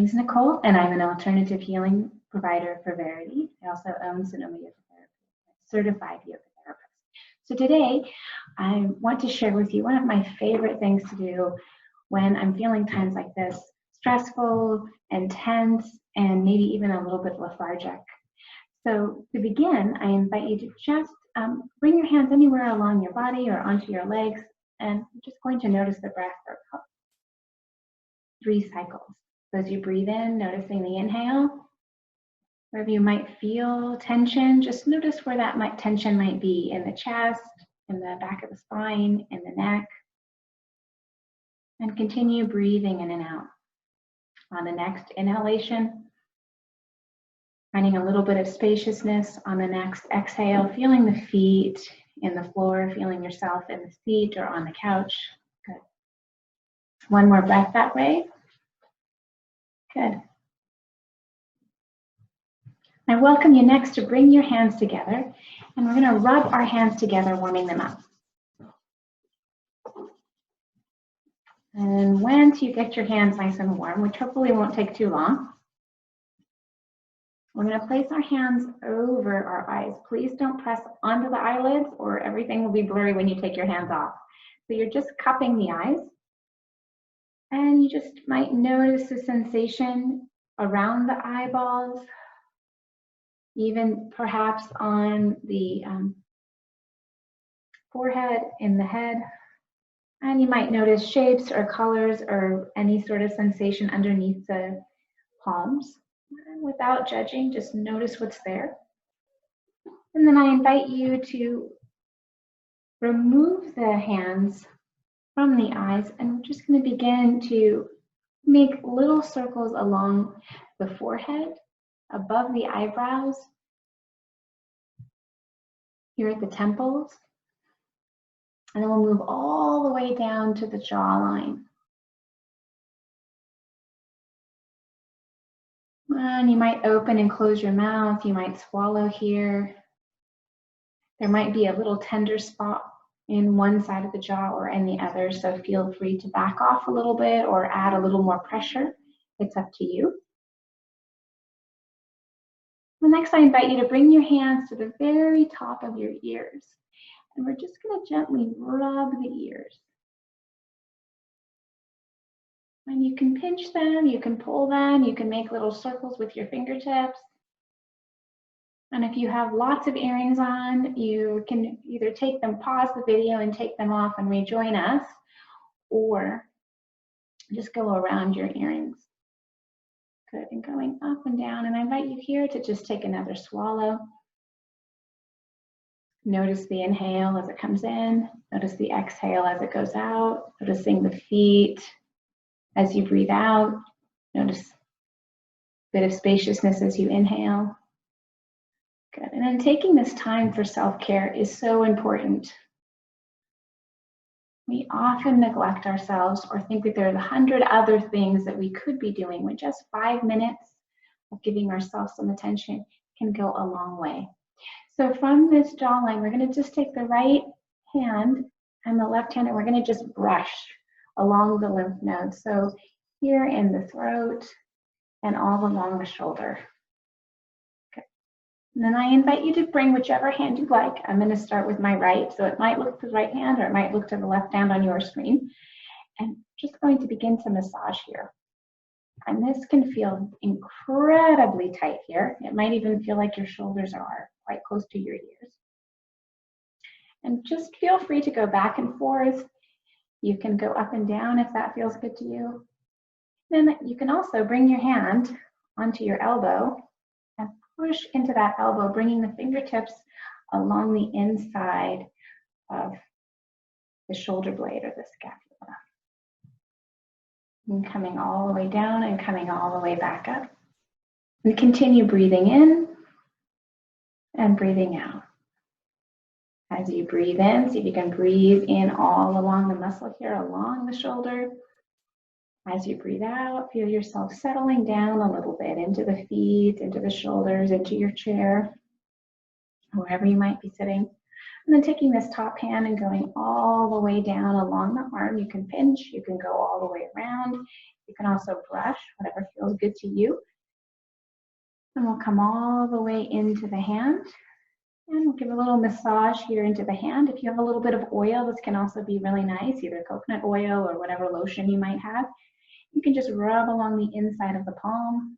is Nichole, and I'm an alternative healing provider for Verity. I also own Sonoma Yoga Therapy, certified yoga therapist. So today, I want to share with you one of my favorite things to do when I'm feeling times like this, stressful, intense, and maybe even a little bit lethargic. So to begin, I invite you to just bring your hands anywhere along your body or onto your legs, and I'm just going to notice the breath for 3 cycles. So as you breathe in, noticing the inhale, wherever you might feel tension, just notice where that tension might be, in the chest, in the back of the spine, in the neck. And continue breathing in and out. On the next inhalation, finding a little bit of spaciousness. On the next exhale, feeling the feet in the floor, feeling yourself in the seat or on the couch. Good. One more breath that way. Good. I welcome you next to bring your hands together, and we're going to rub our hands together, warming them up. And once you get your hands nice and warm, which hopefully won't take too long, we're going to place our hands over our eyes. Please don't press onto the eyelids or everything will be blurry when you take your hands off. So you're just cupping the eyes, and you just might notice the sensation around the eyeballs, even perhaps on the forehead, in the head. And you might notice shapes or colors or any sort of sensation underneath the palms. And without judging, just notice what's there. And then I invite you to remove the hands from the eyes, and we're just going to begin to make little circles along the forehead, above the eyebrows, here at the temples, and then we'll move all the way down to the jawline. And you might open and close your mouth, you might swallow here. There might be a little tender spot in one side of the jaw or in the other, so feel free to back off a little bit or add a little more pressure. It's up to you. Well, next, I invite you to bring your hands to the very top of your ears. And we're just going to gently rub the ears. And you can pinch them, you can pull them, you can make little circles with your fingertips. And if you have lots of earrings on, you can either take them, pause the video and take them off and rejoin us, or just go around your earrings. Good, and going up and down. And I invite you here to just take another swallow. Notice the inhale as it comes in. Notice the exhale as it goes out. Noticing the feet as you breathe out. Notice a bit of spaciousness as you inhale. Good. And then taking this time for self-care is so important. We often neglect ourselves or think that there's 100 other things that we could be doing when just 5 minutes of giving ourselves some attention can go a long way. So from this jawline, we're going to just take the right hand and the left hand, and we're going to just brush along the lymph nodes. So here in the throat and all along the shoulder. Okay. And then I invite you to bring whichever hand you like. I'm going to start with my right, so it might look to the right hand or it might look to the left hand on your screen. And just going to begin to massage here. And this can feel incredibly tight here. It might even feel like your shoulders are quite close to your ears. And just feel free to go back and forth. You can go up and down if that feels good to you. Then you can also bring your hand onto your elbow and push into that elbow, bringing the fingertips along the inside of the shoulder blade or the scapula. And coming all the way down and coming all the way back up. And continue breathing in and breathing out. As you breathe in, see if you can breathe in all along the muscle here, along the shoulder. As you breathe out, feel yourself settling down a little bit into the feet, into the shoulders, into your chair, wherever you might be sitting. And then taking this top hand and going all the way down along the arm. You can pinch, you can go all the way around. You can also brush, whatever feels good to you. And we'll come all the way into the hand. And we'll give a little massage here into the hand. If you have a little bit of oil, this can also be really nice, either coconut oil or whatever lotion you might have. You can just rub along the inside of the palm.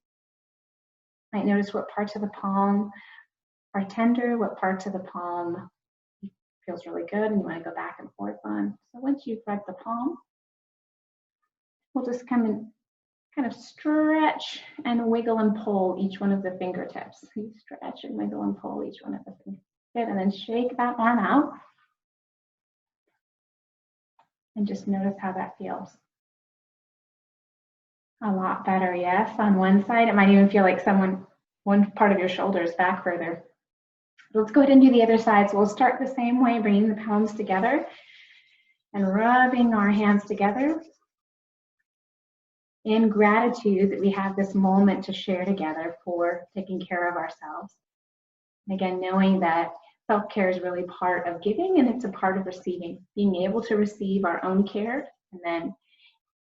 You might notice what parts of the palm are tender, what parts of the palm feels really good and you want to go back and forth on. So once you've rubbed the palm, we'll just come and kind of stretch and wiggle and pull each one of the fingertips. You stretch and wiggle and pull each one of the fingertips. Good, and then shake that arm out. And just notice how that feels. A lot better, yes. On one side, it might even feel like one part of your shoulder is back further. Let's go ahead and do the other side. So we'll start the same way, bringing the palms together and rubbing our hands together in gratitude that we have this moment to share together for taking care of ourselves. And again, knowing that self-care is really part of giving and it's a part of receiving, being able to receive our own care, and then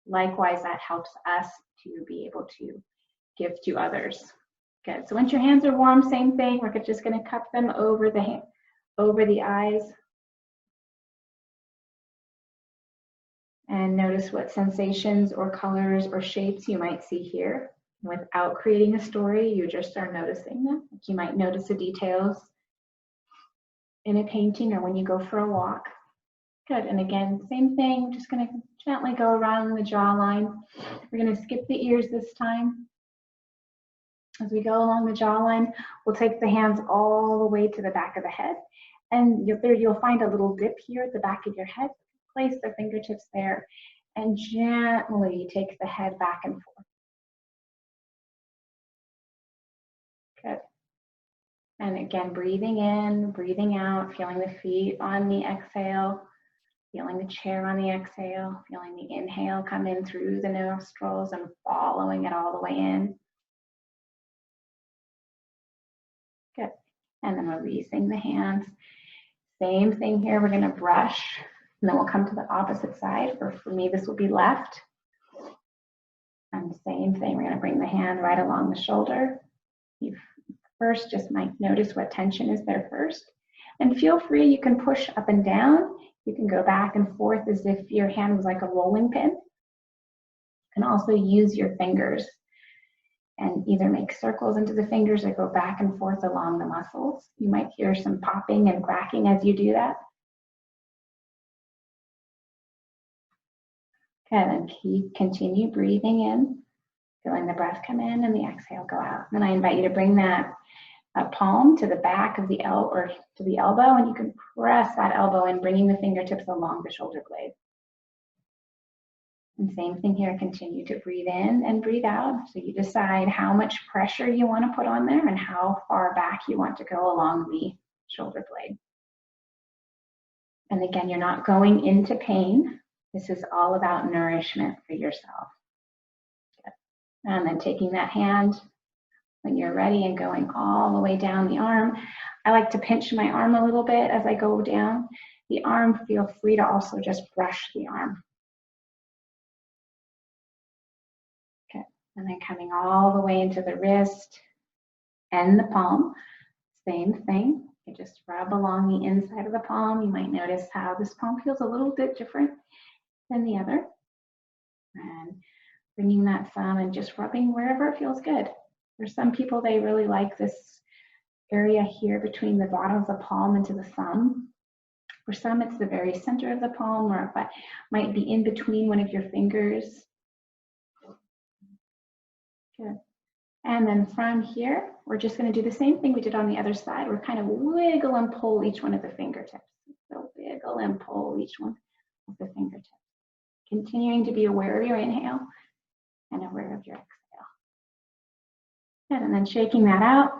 likewise that helps us to be able to give to others. Good. So once your hands are warm, same thing. We're just going to cup them over the eyes. And notice what sensations or colors or shapes you might see here. Without creating a story, you just are noticing them. You might notice the details in a painting or when you go for a walk. Good. And again, same thing. Just going to gently go around the jawline. We're going to skip the ears this time. As we go along the jawline, we'll take the hands all the way to the back of the head. And you'll find a little dip here at the back of your head. Place the fingertips there and gently take the head back and forth. Good. And again, breathing in, breathing out, feeling the feet on the exhale, feeling the chair on the exhale, feeling the inhale come in through the nostrils and following it all the way in. Good. And then releasing the hands. Same thing here. We're going to brush, and then we'll come to the opposite side. For me, this will be left. And same thing. We're going to bring the hand right along the shoulder. You first just might notice what tension is there first. And feel free. You can push up and down. You can go back and forth as if your hand was like a rolling pin. You can also use your fingers and either make circles into the fingers or go back and forth along the muscles. You might hear some popping and cracking as you do that. Okay, then continue breathing in, feeling the breath come in and the exhale go out. Then I invite you to bring that palm to the back of the elbow or to the elbow, and you can press that elbow in, bringing the fingertips along the shoulder blade. And same thing here, continue to breathe in and breathe out. So you decide how much pressure you want to put on there and how far back you want to go along the shoulder blade. And again, you're not going into pain. This is all about nourishment for yourself. Good. And then taking that hand when you're ready and going all the way down the arm. I like to pinch my arm a little bit as I go down the arm. Feel free to also just brush the arm. Okay. And then coming all the way into the wrist and the palm. Same thing. You just rub along the inside of the palm. You might notice how this palm feels a little bit different than the other. And bringing that thumb and just rubbing wherever it feels good. For some people, they really like this area here between the bottom of the palm into the thumb. For some, it's the very center of the palm, or it might be in between one of your fingers. Good. And then from here, we're just going to do the same thing we did on the other side. We're kind of wiggle and pull each one of the fingertips. So wiggle and pull each one of the fingertips. Continuing to be aware of your inhale and aware of your exhale. Good, and then shaking that out.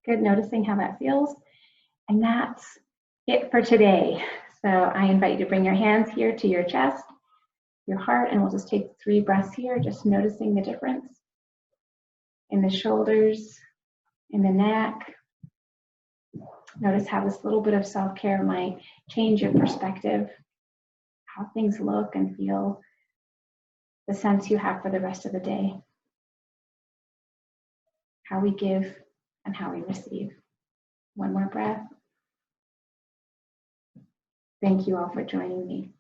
Good, noticing how that feels. And that's it for today. So I invite you to bring your hands here to your chest, your heart, and we'll just take 3 breaths here, just noticing the difference in the shoulders, in the neck. Notice how this little bit of self-care might change your perspective, how things look and feel the sense you have for the rest of the day, how we give and how we receive. One more breath. Thank you all for joining me.